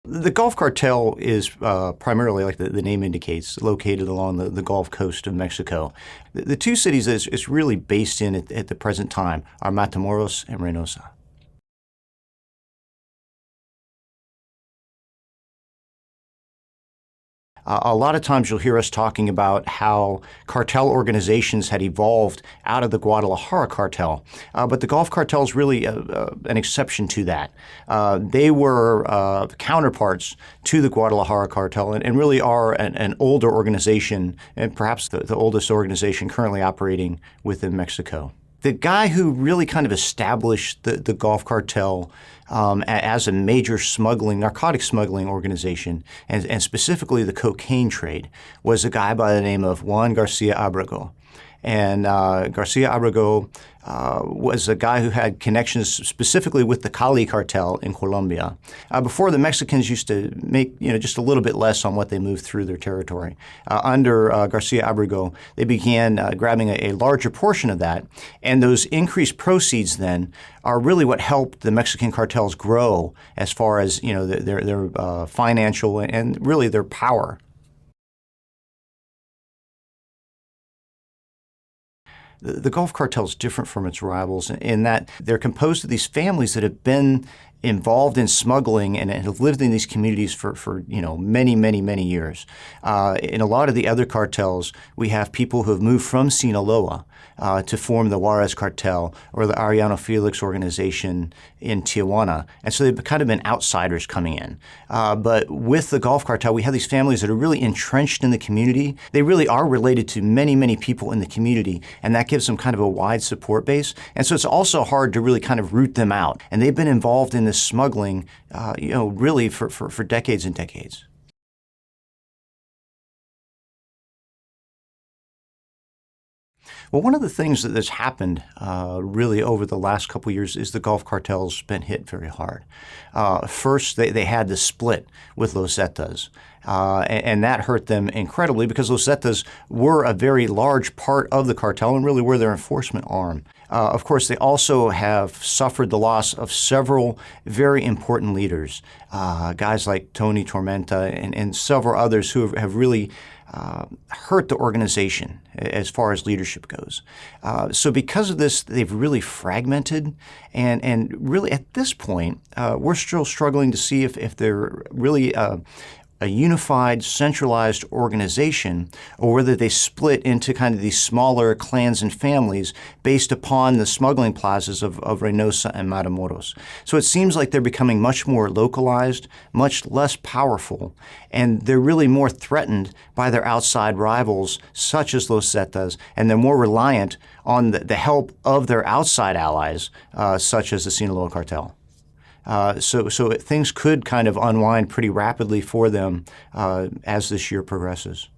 The Gulf Cartel is primarily, like the name indicates, located along the Gulf Coast of Mexico. The two cities that it's really based in at the present time are Matamoros and Reynosa. A lot of times you'll hear us talking about how cartel organizations had evolved out of the Guadalajara cartel, but the Gulf Cartel is really an exception to that. They were counterparts to the Guadalajara cartel and really are an older organization, and perhaps the oldest organization currently operating within Mexico. The guy who really kind of established the Gulf Cartel as a major narcotic smuggling organization, and specifically the cocaine trade, was a guy by the name of Juan Garcia Abrego. And Garcia Abrego was a guy who had connections specifically with the Cali cartel in Colombia. Before, the Mexicans used to make just a little bit less on what they moved through their territory. Under Garcia Abrego, they began grabbing a larger portion of that, and those increased proceeds then are really what helped the Mexican cartels grow as far as their financial and really their power. The Gulf Cartel is different from its rivals in that they're composed of these families that have been involved in smuggling and have lived in these communities for many, many, many years. In a lot of the other cartels, we have people who have moved from Sinaloa to form the Juarez cartel or the Arellano Felix organization in Tijuana. And so they've kind of been outsiders coming in. But with the Gulf Cartel, we have these families that are really entrenched in the community. They really are related to many, many people in the community, and that gives them kind of a wide support base. And so it's also hard to really kind of root them out. And they've been involved in this smuggling, really for decades and decades. Well, one of the things that's happened really over the last couple of years is the Gulf Cartel's been hit very hard. First, they had the split with Los Zetas, and that hurt them incredibly because Los Zetas were a very large part of the cartel and really were their enforcement arm. Of course, they also have suffered the loss of several very important leaders, guys like Tony Tormenta and several others who have really hurt the organization as far as leadership goes. So because of this, they've really fragmented, and really at this point, we're still struggling to see if they're really a unified, centralized organization, or whether they split into kind of these smaller clans and families based upon the smuggling plazas of Reynosa and Matamoros. So it seems like they're becoming much more localized, much less powerful, and they're really more threatened by their outside rivals, such as Los Zetas, and they're more reliant on the help of their outside allies, such as the Sinaloa cartel. So things could kind of unwind pretty rapidly for them as this year progresses.